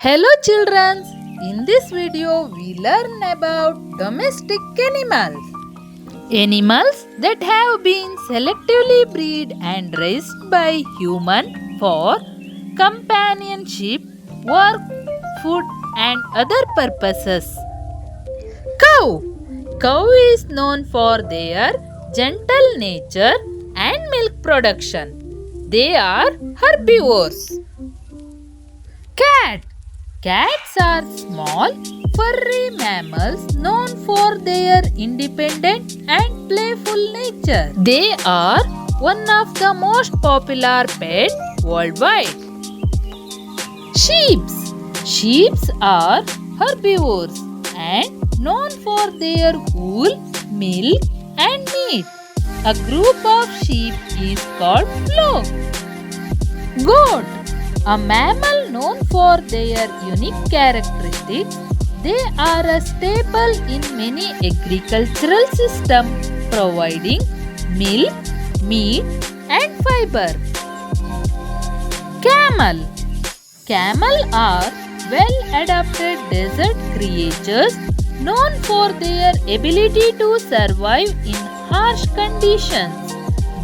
Hello children, in this video we learn about domestic animals. Animals that have been selectively bred and raised by human for companionship, work, food and other purposes. Cow. Cow is known for their gentle nature and milk production. They are herbivores. Cat. Cats are small, furry mammals known for their independent and playful nature. They are one of the most popular pets worldwide. Sheep. Sheep are herbivores and known for their wool, milk and meat. A group of sheep is called flock. Goat. A mammal known for their unique characteristics, they are a staple in many agricultural systems, providing milk, meat, and fiber. Camel. Camel are well-adapted desert creatures known for their ability to survive in harsh conditions.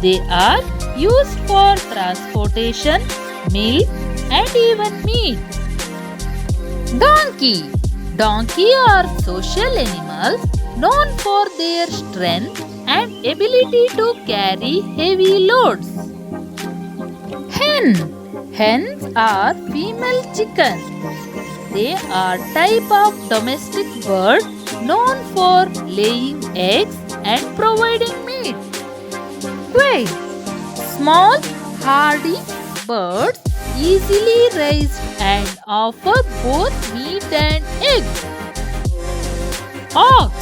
They are used for transportation, milk, and even meat. Donkey. Donkey are social animals known for their strength and ability to carry heavy loads. Hen. Hens are female chickens. They are type of domestic bird known for laying eggs and providing meat. Quail. Small, hardy birds easily raised and offer both meat and eggs. Ox.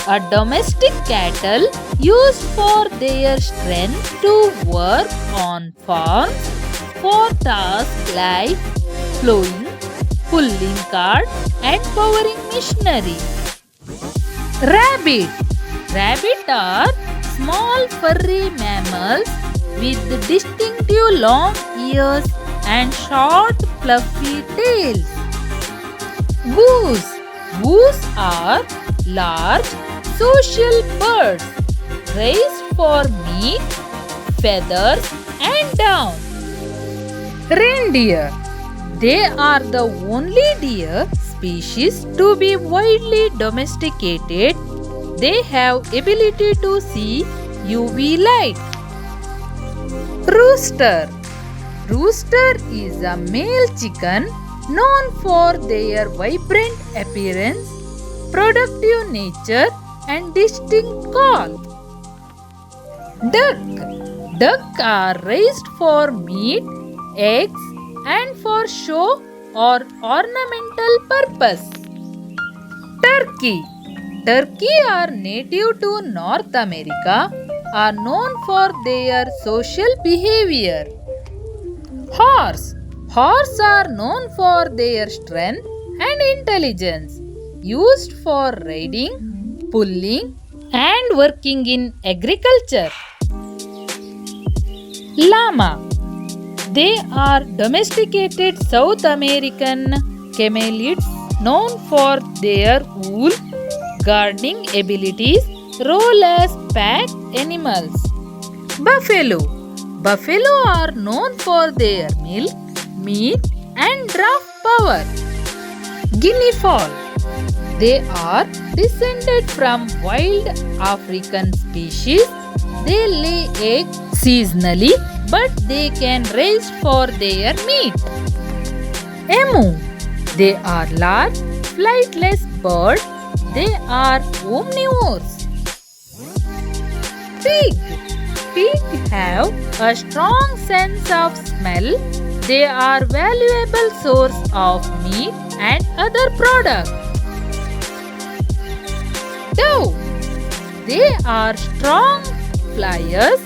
A domestic cattle used for their strength to work on farms for tasks like plowing, pulling cart and powering machinery. Rabbit. Rabbit are small furry mammals with distinctive long ears and short fluffy tails. Goose. Goose are large social birds raised for meat, feathers and down. Reindeer. They are the only deer species to be widely domesticated. They have ability to see UV light. Rooster. Rooster is a male chicken known for their vibrant appearance, productive nature and distinct call. Duck. Duck are raised for meat, eggs and for show or ornamental purpose. Turkey. Turkey are native to North America, are known for their social behavior. Horse. Horse are known for their strength and intelligence, used for riding, pulling and working in agriculture. Llama. They are domesticated South American camelids known for their wool, gardening abilities, role as pack animals. Buffalo. Buffalo are known for their milk, meat and draft power. Guinea fowl. They are descended from wild African species. They lay eggs seasonally, but they can raise for their meat. Emu. They are large, flightless birds. They are omnivores. Pig. Pig have a strong sense of smell. They are valuable source of meat and other products. Dove. They are strong flyers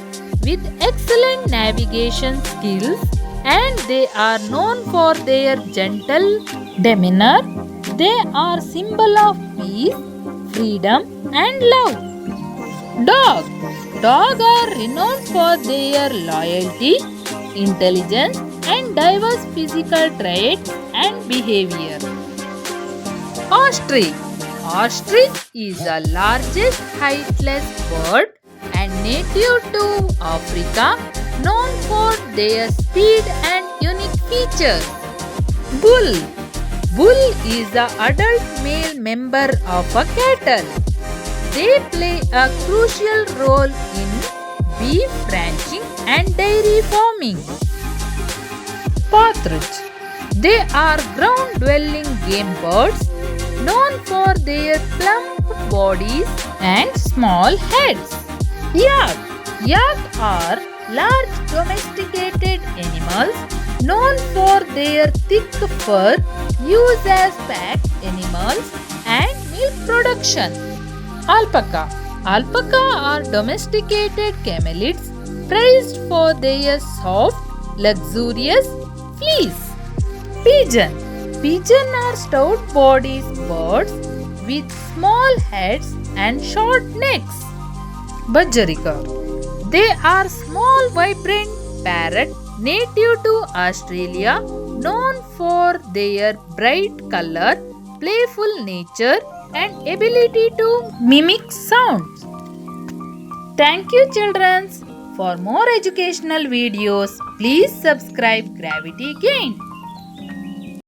with excellent navigation skills and they are known for their gentle demeanor. They are symbol of peace, freedom and love. Dog. Dogs are renowned for their loyalty, intelligence and diverse physical traits and behavior. Ostrich. Ostrich is the largest heightless bird and native to Africa, known for their speed and unique features. Bull. Bull is the adult male member of a cattle. They play a crucial role in beef ranching and dairy farming. Partridge. They are ground-dwelling game birds known for their plump bodies and small heads. Yak. Yak are large domesticated animals known for their thick fur used as pack animals and milk production. Alpaca. Alpaca are domesticated camelids prized for their soft, luxurious fleece. Pigeon. Pigeon are stout-bodied birds with small heads and short necks. Budgerika. They are small, vibrant parrot native to Australia, known for their bright color, playful nature, and ability to mimic sounds. Thank you, children. For more educational videos, please subscribe Gravity Gain.